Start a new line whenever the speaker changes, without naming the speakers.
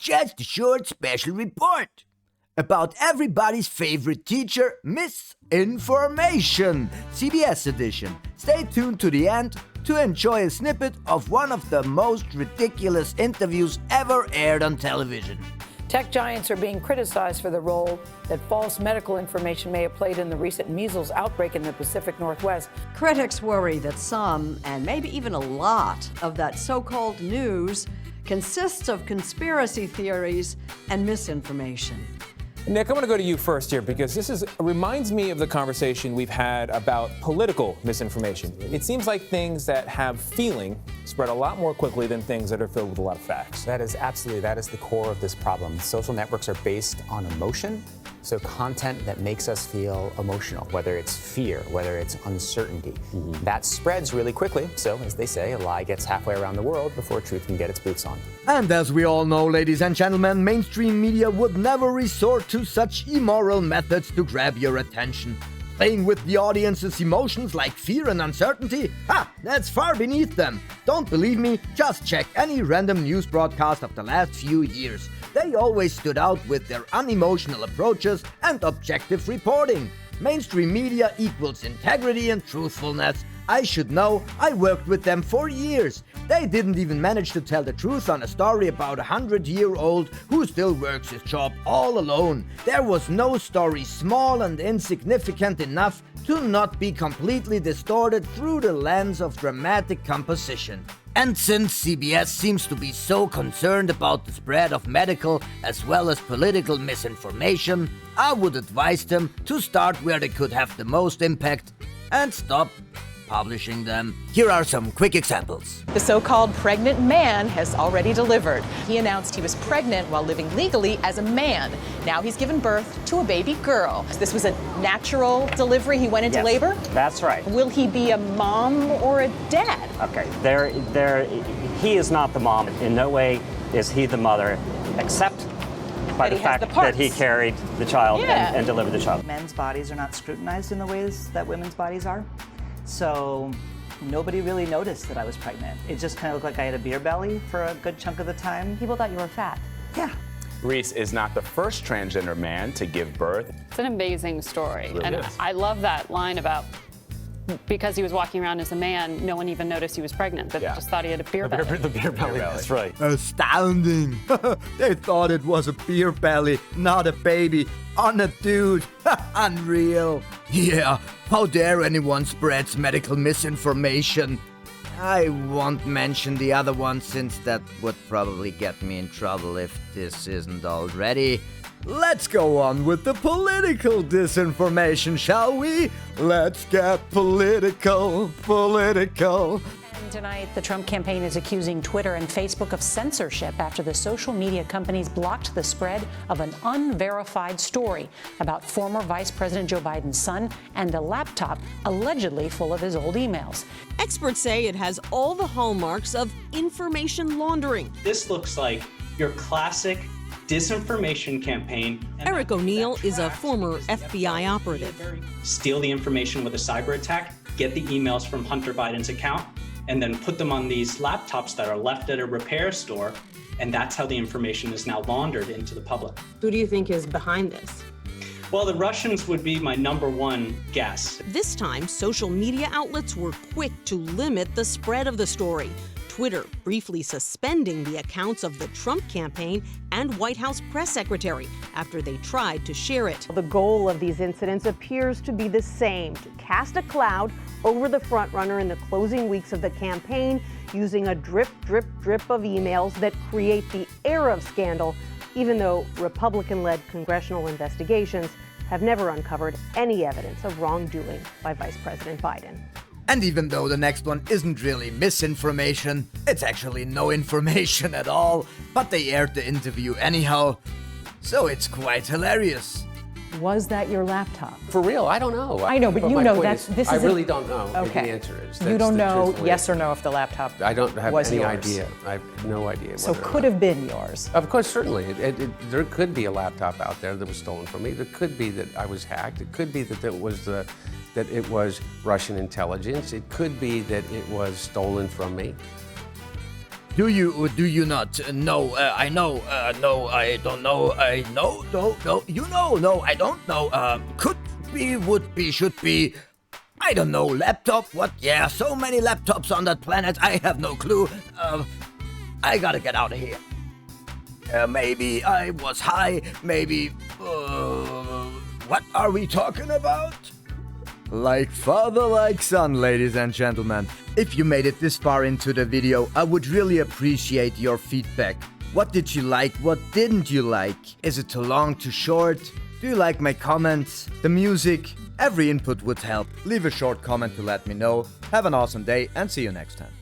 just a short special report about everybody's favorite teacher, misinformation, CBS Edition. Stay tuned to the end to enjoy a snippet of one of the most ridiculous interviews ever aired on television.
Tech giants are being criticized for the role that false medical information may have played in the recent measles outbreak in the Pacific Northwest.
Critics worry that some, and maybe even a lot, of that so-called news consists of conspiracy theories and misinformation.
Nick, I'm going to go to you first here because this reminds me of the conversation we've had about political misinformation. It seems like things that have feeling spread a lot more quickly than things that are filled with a lot of facts.
That is the core of this problem. Social networks are based on emotion, so content that makes us feel emotional, whether it's fear, whether it's uncertainty. That spreads really quickly, so as they say, a lie gets halfway around the world before truth can get its boots on.
And as we all know, ladies and gentlemen, mainstream media would never resort to such immoral methods to grab your attention. Playing with the audience's emotions like fear and uncertainty? Ha! That's far beneath them. Don't believe me? Just check any random news broadcast of the last few years. They always stood out with their unemotional approaches and objective reporting. Mainstream media equals integrity and truthfulness. I should know, I worked with them for years. They didn't even manage to tell the truth on a story about a 100-year-old who still works his job all alone. There was no story small and insignificant enough to not be completely distorted through the lens of dramatic composition. And since CBS seems to be so concerned about the spread of medical as well as political misinformation, I would advise them to start where they could have the most impact and stop publishing them. Here are some quick examples.
The so-called pregnant man has already delivered. He announced he was pregnant while living legally as a man. Now he's given birth to a baby girl. This was a natural delivery. He went into labor?
That's right.
Will he be a mom or a dad?
Okay, he is not the mom. In no way is he the mother, except by the fact that he carried the child and delivered the child.
Men's bodies are not scrutinized in the ways that women's bodies are. So nobody really noticed that I was pregnant. It just kind of looked like I had a beer belly for a good chunk of the time.
People thought you were fat.
Yeah.
Reese is not the first transgender man to give birth.
It's an amazing story.
It really
and
is.
I love that line about because he was walking around as a man, no one even noticed he was pregnant. They just thought he had a beer belly.
The beer belly, that's right.
Astounding. They thought it was a beer belly, not a baby, on a dude. Unreal. Yeah, how dare anyone spreads medical misinformation? I won't mention the other one since that would probably get me in trouble if this isn't already. Let's go on with the political disinformation, shall we? Let's get political.
And tonight, the Trump campaign is accusing Twitter and Facebook of censorship after the social media companies blocked the spread of an unverified story about former Vice President Joe Biden's son and a laptop allegedly full of his old emails.
Experts say it has all the hallmarks of information laundering.
This looks like your classic disinformation campaign.
Eric O'Neill is a former FBI operative.
Steal the information with a cyber attack, get the emails from Hunter Biden's account, and then put them on these laptops that are left at a repair store, and that's how the information is now laundered into the public.
Who do you think is behind this?
Well, the Russians would be my number one guess.
This time, social media outlets were quick to limit the spread of the story. Twitter briefly suspending the accounts of the Trump campaign and White House press secretary after they tried to share it.
The goal of these incidents appears to be the same, to cast a cloud over the frontrunner in the closing weeks of the campaign using a drip, drip, drip of emails that create the air of scandal, even though Republican-led congressional investigations have never uncovered any evidence of wrongdoing by Vice President Biden.
And even though the next one isn't really misinformation, it's actually no information at all, but they aired the interview anyhow, so it's quite hilarious.
Was that your laptop?
For real, I don't know.
I know, but you know
this is. I really don't know what the answer is.
You don't know yes or no if the laptop
I don't have
was
any
yours.
idea. I have no idea.
So could have been yours.
Of course, certainly. There could be a laptop out there that was stolen from me. There could be that I was hacked. It could be that it was Russian intelligence. It could be that it was stolen from me.
Do you not know? I know. No, I don't know. I know. No. You know. No, I don't know. Could be, would be, should be. I don't know. Laptop? What? Yeah, so many laptops on that planet. I have no clue. I gotta get out of here. Maybe I was high. Maybe. What are we talking about? Like father, like son, ladies and gentlemen. If you made it this far into the video, I would really appreciate your feedback. What did you like? What didn't you like? Is it too long, too short? Do you like my comments? The music? Every input would help. Leave a short comment to let me know. Have an awesome day and see you next time.